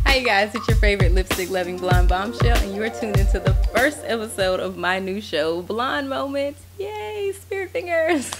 Hi you guys, it's your favorite lipstick loving blonde bombshell, and you are tuned into the first episode of my new show, Blonde Moments. Yay, spirit fingers!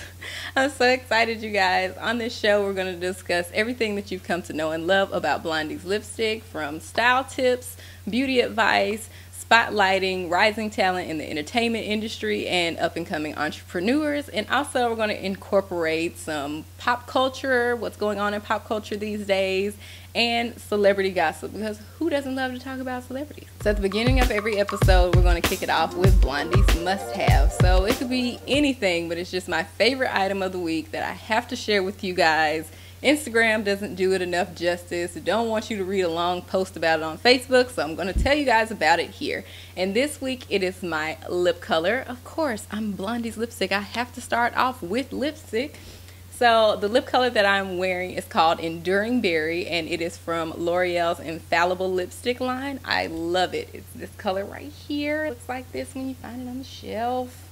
I'm so excited, you guys. On this show, we're going to discuss everything that you've come to know and love about Blondie's lipstick, from style tips, beauty advice, spotlighting rising talent in the entertainment industry and up-and-coming entrepreneurs. And also we're going to incorporate some pop culture, what's going on in pop culture these days, and celebrity gossip, because who doesn't love to talk about celebrities? So at the beginning of every episode, we're going to kick it off with Blondie's must-have. So it could be anything, but it's just my favorite item of the week that I have to share with you guys. Instagram doesn't do it enough justice. I don't want you to read a long post about it on Facebook, so I'm going to tell you guys about it here. And this week, it is my lip color. Of course, I'm Blondie's lipstick. I have to start off with lipstick. So the lip color that I'm wearing is called Enduring Berry, and it is from L'Oreal's Infallible Lipstick line. I love it. It's this color right here. It looks like this when you find it on the shelf.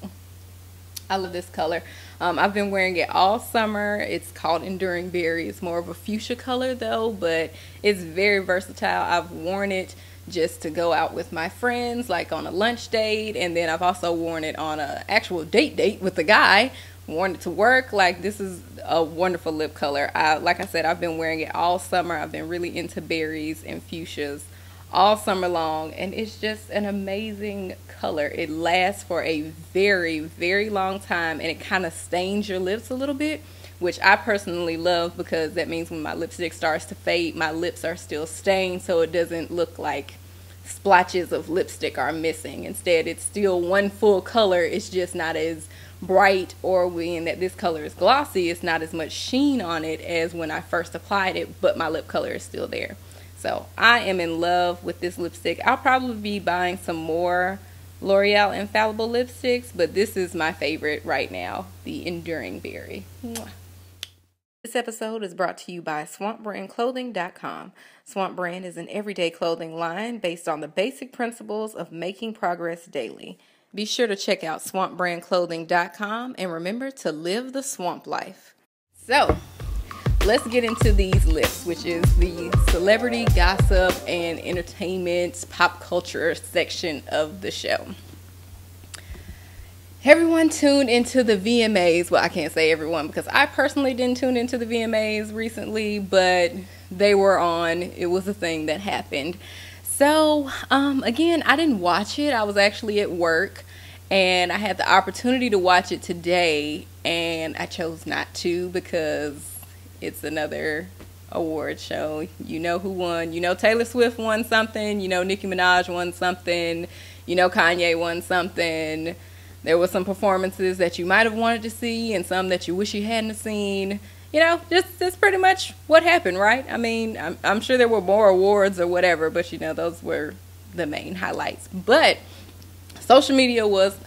I love this color. I've been wearing it all summer. It's called Enduring Berry. It's more of a fuchsia color though, but it's very versatile. I've worn it just to go out with my friends, like on a lunch date, and then I've also worn it on an actual date with a guy. Worn it to work. Like, this is a wonderful lip color. Like I said, I've been wearing it all summer. I've been really into berries and fuchsias all summer long, and it's just an amazing color. It lasts for a very, very long time, and it kind of stains your lips a little bit, which I personally love, because that means when my lipstick starts to fade, my lips are still stained, so it doesn't look like splotches of lipstick are missing. Instead, it's still one full color. It's just not as bright, or when that this color is glossy, it's not as much sheen on it as when I first applied it, but my lip color is still there. So I am in love with this lipstick. I'll probably be buying some more L'Oreal Infallible lipsticks, but this is my favorite right now, the Enduring Berry. Mwah. This episode is brought to you by swampbrandclothing.com. Swamp Brand is an everyday clothing line based on the basic principles of making progress daily. Be sure to check out swampbrandclothing.com and remember to live the swamp life. So, let's get into these lists, which is the celebrity gossip and entertainment pop culture section of the show. Everyone tuned into the VMAs. Well, I can't say everyone, because I personally didn't tune into the VMAs recently, but they were on. It was a thing that happened. So, again, I didn't watch it. I was actually at work, and I had the opportunity to watch it today, and I chose not to because it's another award show. You know who won. You know Taylor Swift won something. You know Nicki Minaj won something. You know Kanye won something. There were some performances that you might have wanted to see and some that you wish you hadn't seen. You know, just pretty much what happened, right? I mean, I'm sure there were more awards or whatever, but you know, those were the main highlights. But social media was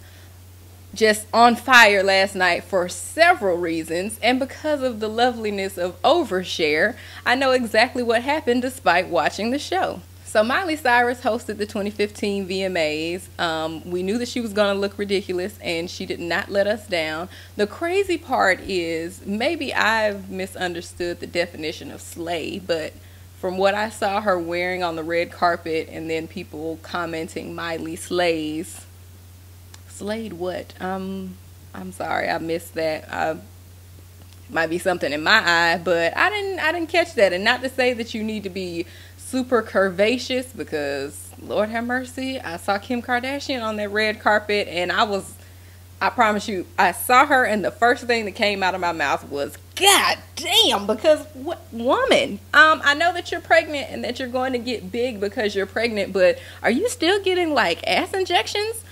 just on fire last night for several reasons, and because of the loveliness of overshare, I know exactly what happened despite watching the show. So Miley Cyrus hosted the 2015 VMAs. We knew that she was going to look ridiculous, and she did not let us down. The crazy part is, maybe I've misunderstood the definition of slay, but from what I saw her wearing on the red carpet, and then people commenting Miley slays. Slayed what? I'm sorry, I missed that. Might be something in my eye, but I didn't catch that. And not to say that you need to be super curvaceous, because Lord have mercy, I saw Kim Kardashian on that red carpet, and I promise you, I saw her, and the first thing that came out of my mouth was, God damn, because what woman? I know that you're pregnant and that you're going to get big because you're pregnant, but are you still getting like ass injections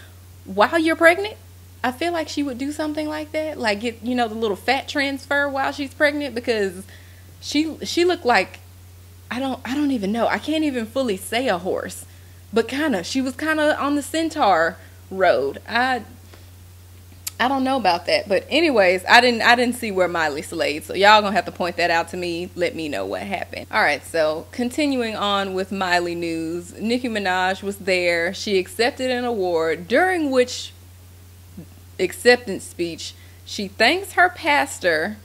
while you're pregnant? I feel like she would do something like that, like get, you know, the little fat transfer while she's pregnant, because she looked like, I don't even know. I can't even fully say a horse, but she was kind of on the centaur road. I don't know about that, but anyways, I didn't see where Miley slayed, so y'all gonna have to point that out to me. Let me know what happened. All right, so continuing on with Miley news, Nicki Minaj was there. She accepted an award, during which acceptance speech, she thanks her pastor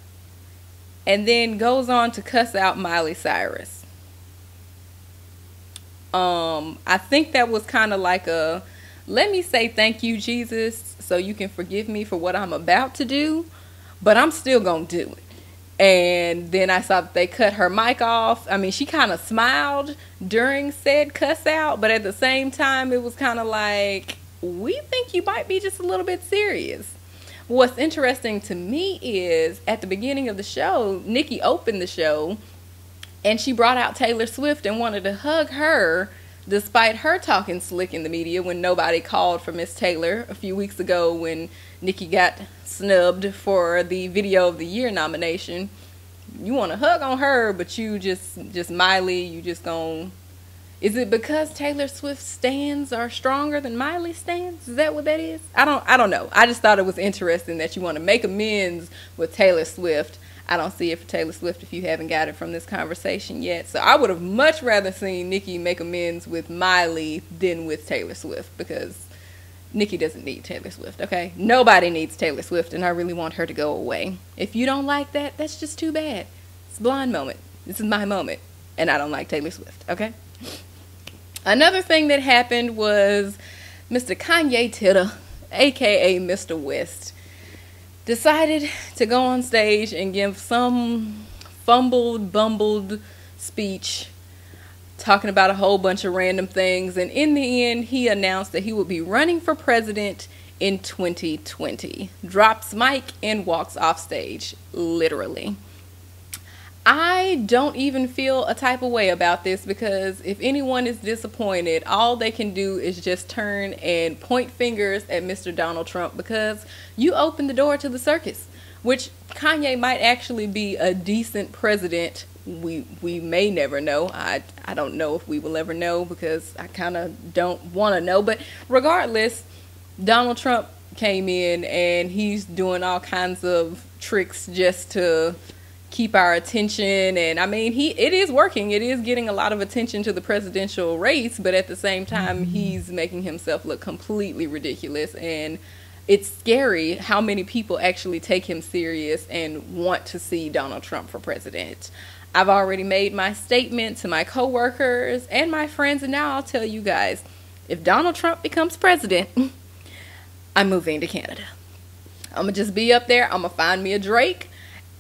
and then goes on to cuss out Miley Cyrus. I think that was kind of like a, let me say thank you, Jesus, so you can forgive me for what I'm about to do, but I'm still gonna do it. And then I saw that they cut her mic off. I mean, she kind of smiled during said cuss out, but at the same time, it was kind of like, we think you might be just a little bit serious. What's interesting to me is at the beginning of the show, Nikki opened the show and she brought out Taylor Swift and wanted to hug her despite her talking slick in the media when nobody called for Miss Taylor a few weeks ago when Nikki got snubbed for the Video of the Year nomination. You want to hug on her, but you just Miley, you just gon'... Is it because Taylor Swift stans are stronger than Miley stans? Is that what that is? I don't know. I just thought it was interesting that you want to make amends with Taylor Swift. I don't see it for Taylor Swift if you haven't got it from this conversation yet. So I would have much rather seen Nikki make amends with Miley than with Taylor Swift, because Nikki doesn't need Taylor Swift, okay? Nobody needs Taylor Swift, and I really want her to go away. If you don't like that, that's just too bad. It's a blind moment. This is my moment, and I don't like Taylor Swift, okay? Another thing that happened was Mr. Kanye Titter, aka Mr. West, decided to go on stage and give some bumbled speech talking about a whole bunch of random things, and in the end he announced that he would be running for president in 2020. Drops mic and walks off stage, literally. I don't even feel a type of way about this, because if anyone is disappointed, all they can do is just turn and point fingers at Mr. Donald Trump, because you opened the door to the circus, which Kanye might actually be a decent president. We may never know. I don't know if we will ever know, because I kind of don't want to know. But regardless, Donald Trump came in and he's doing all kinds of tricks just to keep our attention, and I mean, it is working. It is getting a lot of attention to the presidential race, but at the same time he's making himself look completely ridiculous, and it's scary how many people actually take him serious and want to see Donald Trump for president. I've already made my statement to my coworkers and my friends, and now I'll tell you guys, if Donald Trump becomes president, I'm moving to Canada. I'm gonna just be up there. I'm gonna find me a Drake.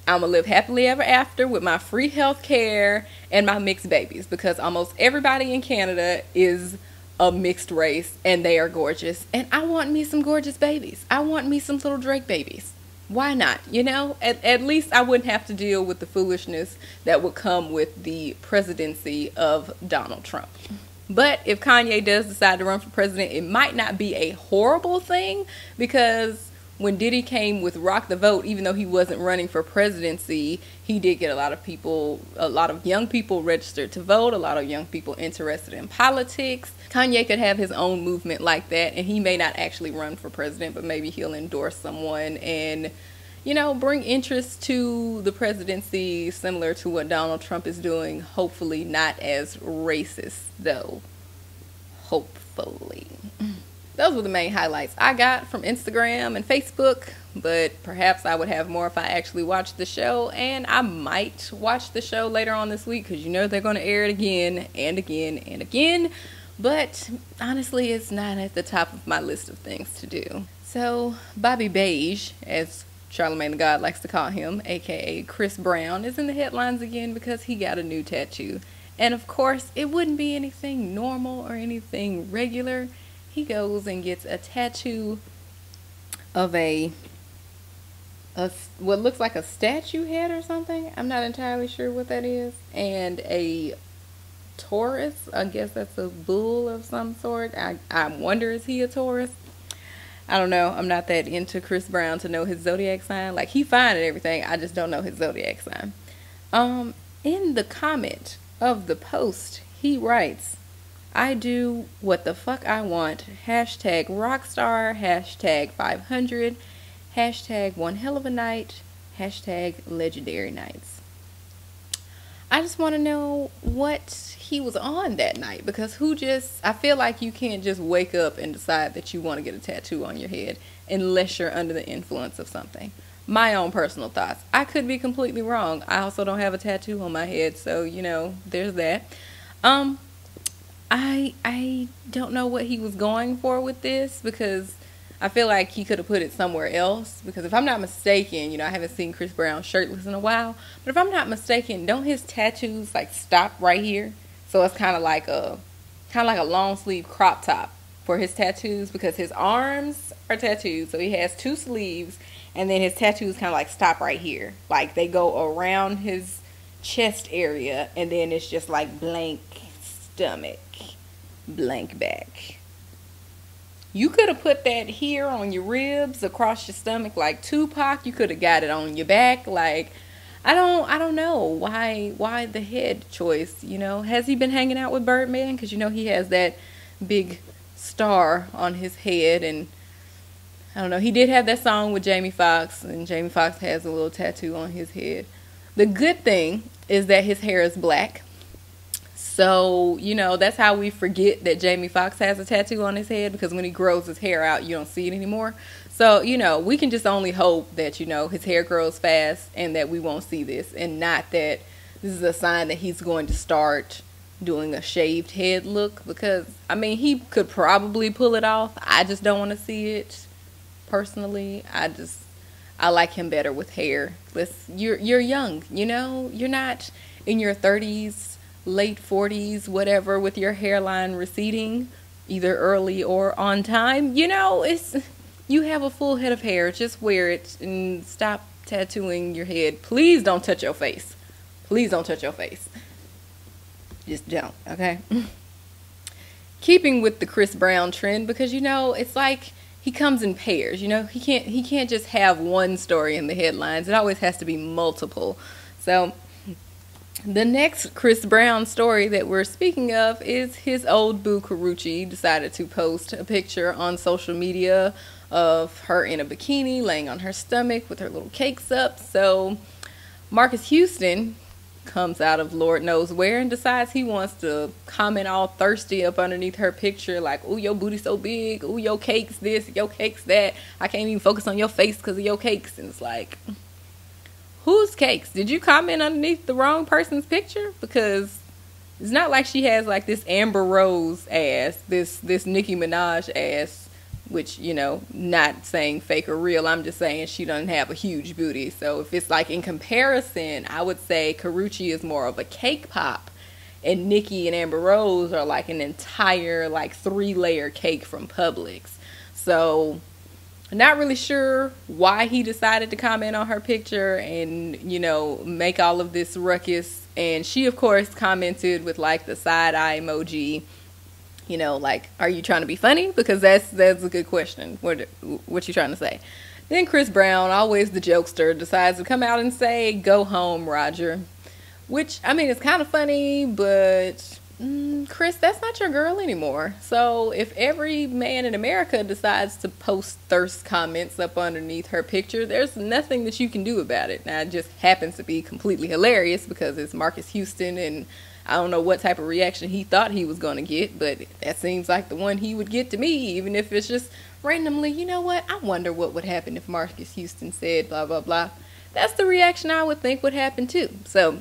I'm going to live happily ever after with my free health care and my mixed babies, because almost everybody in Canada is a mixed race and they are gorgeous. And I want me some gorgeous babies. I want me some little Drake babies. Why not? You know, at least I wouldn't have to deal with the foolishness that would come with the presidency of Donald Trump. But if Kanye does decide to run for president, it might not be a horrible thing, because when Diddy came with Rock the Vote, even though he wasn't running for presidency, he did get a lot of young people registered to vote, a lot of young people interested in politics. Kanye could have his own movement like that, and he may not actually run for president, but maybe he'll endorse someone and, you know, bring interest to the presidency similar to what Donald Trump is doing. Hopefully not as racist, though. Hopefully. Those were the main highlights I got from Instagram and Facebook, but perhaps I would have more if I actually watched the show, and I might watch the show later on this week, because you know they're going to air it again and again and again, but honestly it's not at the top of my list of things to do. So Bobby Beige, as Charlamagne the God likes to call him, aka Chris Brown, is in the headlines again because he got a new tattoo, and of course it wouldn't be anything normal or anything regular. He goes and gets a tattoo of what looks like a statue head or something. I'm not entirely sure what that is. And a Taurus. I guess that's a bull of some sort. I wonder, is he a Taurus? I don't know. I'm not that into Chris Brown to know his zodiac sign. Like, he fine and everything. I just don't know his zodiac sign. In the comment of the post, he writes, "I do what the fuck I want. Hashtag rockstar. Hashtag 500. Hashtag one hell of a night. Hashtag legendary nights." I just want to know what he was on that night, because I feel like you can't just wake up and decide that you want to get a tattoo on your head unless you're under the influence of something. My own personal thoughts. I could be completely wrong. I also don't have a tattoo on my head, so, you know, there's that. I don't know what he was going for with this, because I feel like he could have put it somewhere else. Because if I'm not mistaken, I haven't seen Chris Brown shirtless in a while, but if I'm not mistaken, don't his tattoos like stop right here? So it's kind of like a long sleeve crop top for his tattoos, because his arms are tattooed, so he has 2 sleeves, and then his tattoos kind of like stop right here, like they go around his chest area, and then it's just like blank stomach, blank back. You could have put that here on your ribs, across your stomach like Tupac. You could have got it on your back. Like, I don't know why the head choice. Has he been hanging out with Birdman? Because he has that big star on his head, and I don't know. He did have that song with Jamie Foxx, and Jamie Foxx has a little tattoo on his head. The good thing is that his hair is black. So, that's how we forget that Jamie Foxx has a tattoo on his head, because when he grows his hair out, you don't see it anymore. So, we can just only hope that, his hair grows fast and that we won't see this, and not that this is a sign that he's going to start doing a shaved head look, because, he could probably pull it off. I just don't want to see it, personally. I like him better with hair. You're young, you're not in your 30s, late 40s, whatever, with your hairline receding, either early or on time. You have a full head of hair. Just wear it and stop tattooing your head. Please don't touch your face. Please don't touch your face. Just don't, okay? Keeping with the Chris Brown trend, because it's like he comes in pairs. He can't just have one story in the headlines. It always has to be multiple. So the next Chris Brown story that we're speaking of is his old boo Karrueche decided to post a picture on social media of her in a bikini laying on her stomach with her little cakes up. So Marcus Houston comes out of Lord knows where and decides he wants to comment all thirsty up underneath her picture, like, "Ooh, your booty so big. Ooh, your cakes this, your cakes that. I can't even focus on your face because of your cakes." And it's like, whose cakes? Did you comment underneath the wrong person's picture? Because it's not like she has like this Amber Rose ass, this Nicki Minaj ass, which, not saying fake or real. I'm just saying she doesn't have a huge booty. So if it's like in comparison, I would say Karrueche is more of a cake pop, and Nicki and Amber Rose are like an entire like 3-layer cake from Publix. So not really sure why he decided to comment on her picture and, make all of this ruckus. And she, of course, commented with like the side eye emoji, like, "Are you trying to be funny?" Because that's a good question. What you trying to say? Then Chris Brown, always the jokester, decides to come out and say, "Go home, Roger." Which, it's kind of funny, but Chris, that's not your girl anymore. So if every man in America decides to post thirst comments up underneath her picture, there's nothing that you can do about it. Now, it just happens to be completely hilarious because it's Marcus Houston, and I don't know what type of reaction he thought he was going to get, but that seems like the one he would get to me, even if it's just randomly, "You know what? I wonder what would happen if Marcus Houston said blah, blah, blah." That's the reaction I would think would happen too. So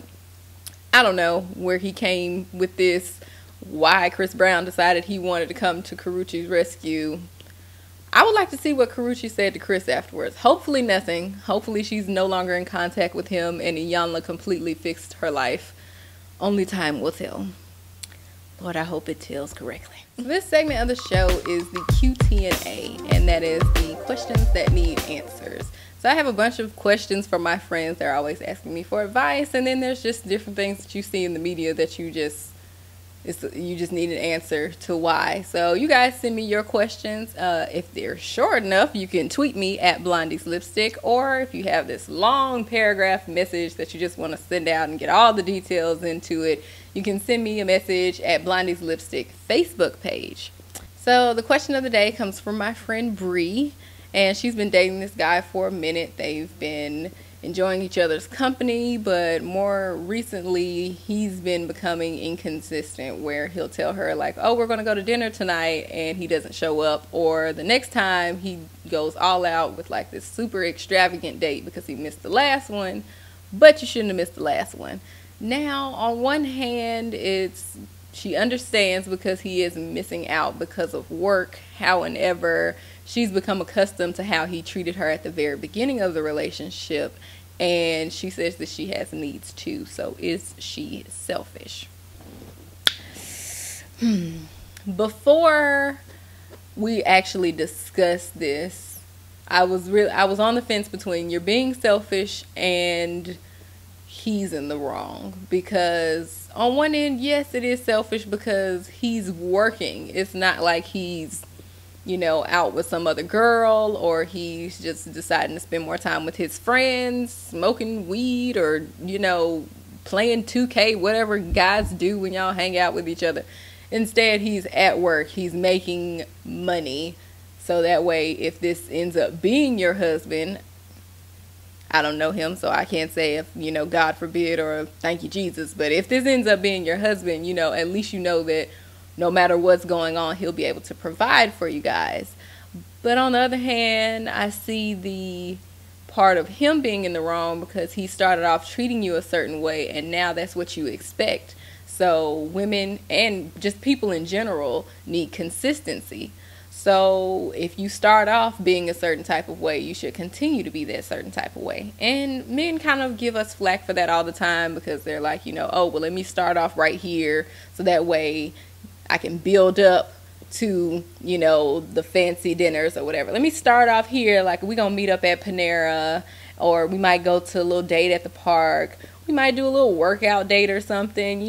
I don't know where he came with this, why Chris Brown decided he wanted to come to Karrueche's rescue. I would like to see what Karrueche said to Chris afterwards. Hopefully nothing. Hopefully she's no longer in contact with him and Iyanla completely fixed her life. Only time will tell. Lord, I hope it tells correctly. This segment of the show is the QT&A, and that is the questions that need answers. So I have a bunch of questions from my friends. They're always asking me for advice, and then there's just different things that you see in the media that you just need an answer to why. So you guys send me your questions. If they're short enough, you can tweet me at Blondie's Lipstick, or if you have this long paragraph message that you just want to send out and get all the details into it, you can send me a message at Blondie's Lipstick Facebook page. So the question of the day comes from my friend Bree, and she's been dating this guy for a minute. They've been enjoying each other's company, but more recently he's been becoming inconsistent, where he'll tell her like, "Oh, we're going to go to dinner tonight," and he doesn't show up, or the next time he goes all out with like this super extravagant date because he missed the last one, but you shouldn't have missed the last one. Now, on one hand, it's she understands because he is missing out because of work. However, she's become accustomed to how he treated her at the very beginning of the relationship, and she says that she has needs too. So is she selfish? Before we actually discussed this, I was on the fence between you're being selfish and he's in the wrong, because on one end, yes, it is selfish because he's working. It's not like he's, out with some other girl, or he's just deciding to spend more time with his friends, smoking weed, or, playing 2K, whatever guys do when y'all hang out with each other. Instead, he's at work. He's making money. So that way, if this ends up being your husband, I don't know him, so I can't say if, God forbid or thank you, Jesus. But if this ends up being your husband, at least you know that no matter what's going on, he'll be able to provide for you guys. But on the other hand, I see the part of him being in the wrong because he started off treating you a certain way, and now that's what you expect. So women and just people in general need consistency. So if you start off being a certain type of way, you should continue to be that certain type of way. And men kind of give us flack for that all the time because they're like, oh, well, let me start off right here so that way I can build up to, the fancy dinners or whatever. Let me start off here, like we're going to meet up at Panera, or we might go to a little date at the park. We might do a little workout date or something,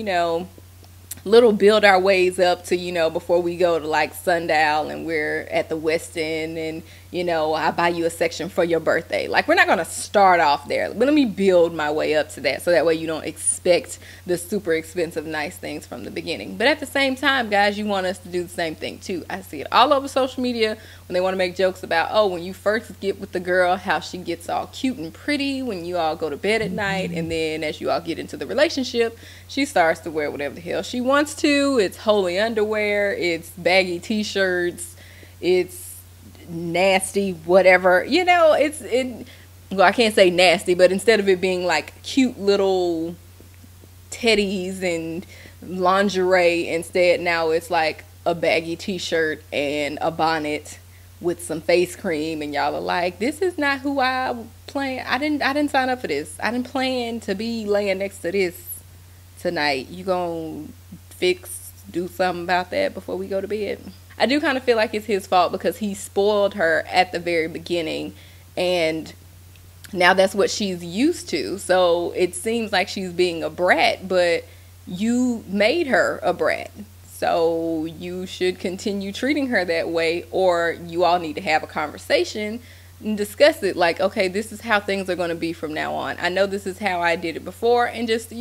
little build our ways up to, before we go to like Sundial and we're at the West End and, I buy you a section for your birthday. Like, we're not going to start off there, but let me build my way up to that so that way you don't expect the super expensive nice things from the beginning. But at the same time, guys, you want us to do the same thing too. I see it all over social media when they want to make jokes about, oh, when you first get with the girl, how she gets all cute and pretty when you all go to bed at night, and then as you all get into the relationship, she starts to wear whatever the hell she wants to. It's holy underwear, it's baggy t-shirts, it's nasty whatever, well, I can't say nasty, but instead of it being like cute little teddies and lingerie, instead now it's like a baggy t-shirt and a bonnet with some face cream, and y'all are like, this is not who I plan. I didn't sign up for this. I didn't plan to be laying next to this tonight. You gonna do something about that before we go to bed? I do kind of feel like it's his fault because he spoiled her at the very beginning, and now that's what she's used to. So it seems like she's being a brat, but you made her a brat. So you should continue treating her that way, or you all need to have a conversation and discuss it. Like, okay, this is how things are going to be from now on. I know this is how I did it before, and just,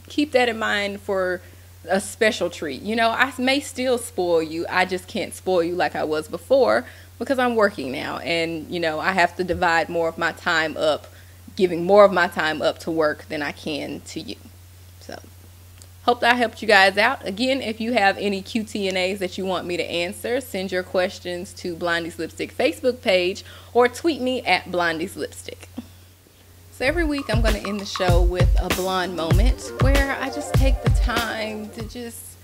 keep that in mind for a special treat. I may still spoil you. I just can't spoil you like I was before because I'm working now, and, I have to divide more of my time up, giving more of my time up to work than I can to you. So hope that helped you guys out. Again, if you have any Q&As that you want me to answer, send your questions to Blondie's Lipstick Facebook page or tweet me at Blondie's Lipstick. So every week I'm going to end the show with a blonde moment where I just take the time to just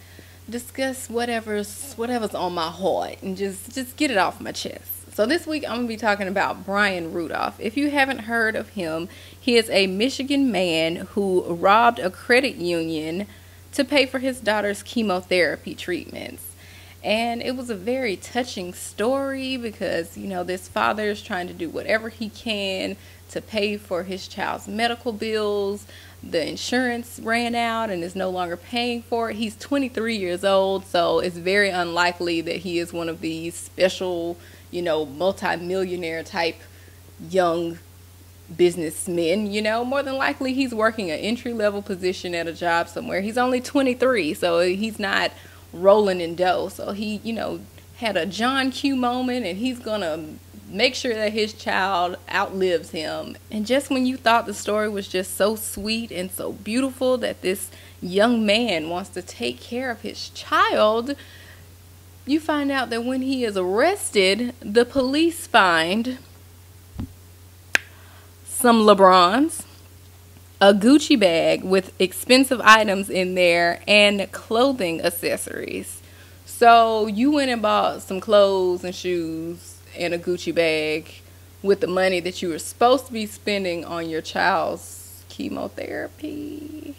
discuss whatever's on my heart and just get it off my chest. So this week I'm going to be talking about Brian Rudolph. If you haven't heard of him, he is a Michigan man who robbed a credit union to pay for his daughter's chemotherapy treatments. And it was a very touching story because, this father is trying to do whatever he can to pay for his child's medical bills. The insurance ran out and is no longer paying for it. He's 23 years old, so it's very unlikely that he is one of these special, multi-millionaire type young businessmen. More than likely he's working an entry-level position at a job somewhere. He's only 23, so he's not rolling in dough. So he, had a John Q moment, and he's gonna make sure that his child outlives him. And just when you thought the story was just so sweet and so beautiful that this young man wants to take care of his child, you find out that when he is arrested, the police find some LeBrons, a Gucci bag with expensive items in there and clothing accessories. So you went and bought some clothes and shoes and a Gucci bag with the money that you were supposed to be spending on your child's chemotherapy.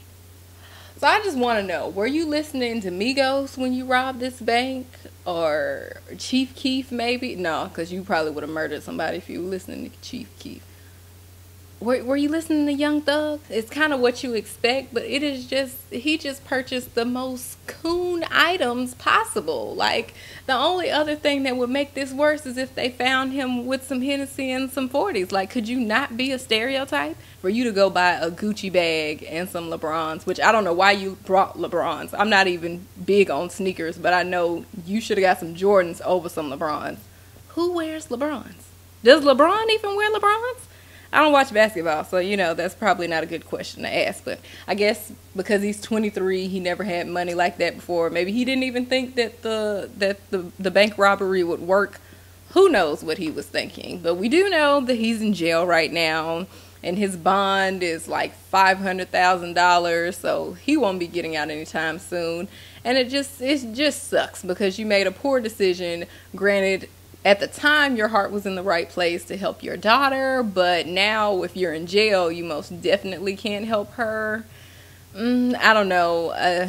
So I just want to know, were you listening to Migos when you robbed this bank? Or Chief Keef maybe? No, because you probably would have murdered somebody if you were listening to Chief Keef. Were you listening to Young Thug? It's kind of what you expect, but it is just, he just purchased the most coon items possible. Like, the only other thing that would make this worse is if they found him with some Hennessy and some 40s. Like, could you not be a stereotype for you to go buy a Gucci bag and some LeBrons, which I don't know why you brought LeBrons. I'm not even big on sneakers, but I know you should have got some Jordans over some LeBrons. Who wears LeBrons? Does LeBron even wear LeBrons? I don't watch basketball, so, you know, that's probably not a good question to ask. But I guess because he's 23, he never had money like that before. Maybe he didn't even think that the bank robbery would work. Who knows what he was thinking. But we do know that he's in jail right now, and his bond is like $500,000, so he won't be getting out anytime soon. And it just sucks because you made a poor decision. Granted, at the time, your heart was in the right place to help your daughter, but now if you're in jail, you most definitely can't help her. I don't know.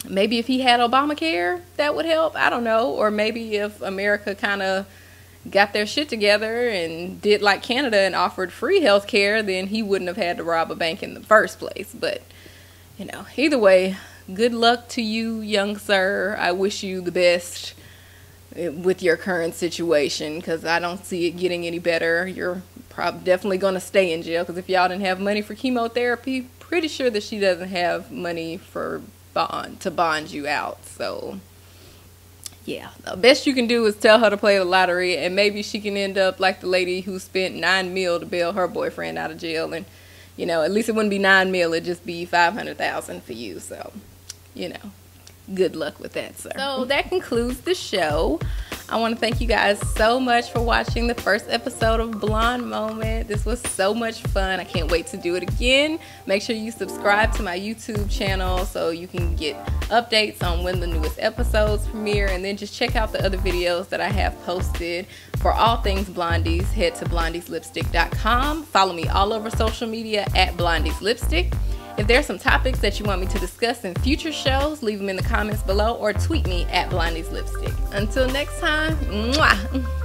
Maybe if he had Obamacare, that would help. I don't know. Or maybe if America kind of got their shit together and did like Canada and offered free health care, then he wouldn't have had to rob a bank in the first place. But, you know, either way, good luck to you, young sir. I wish you the best with your current situation, because I don't see it getting any better. You're definitely going to stay in jail, because if y'all didn't have money for chemotherapy, pretty sure that she doesn't have money for to bond you out. So yeah, the best you can do is tell her to play the lottery, and maybe she can end up like the lady who spent $9 million to bail her boyfriend out of jail. And, you know, at least it wouldn't be $9 million, it'd just be $500,000 for you. So, you know, good luck with that, sir. So that concludes the show. I want to thank you guys so much for watching the first episode of Blonde Moment. This was so much fun. I can't wait to do it again. Make sure you subscribe to my YouTube channel so you can get updates on when the newest episodes premiere, and then just check out the other videos that I have posted. For all things Blondies, head to blondieslipstick.com. Follow me all over social media at blondieslipstick. If there are some topics that you want me to discuss in future shows, leave them in the comments below or tweet me at blondieslipstick. Until next time, mwah!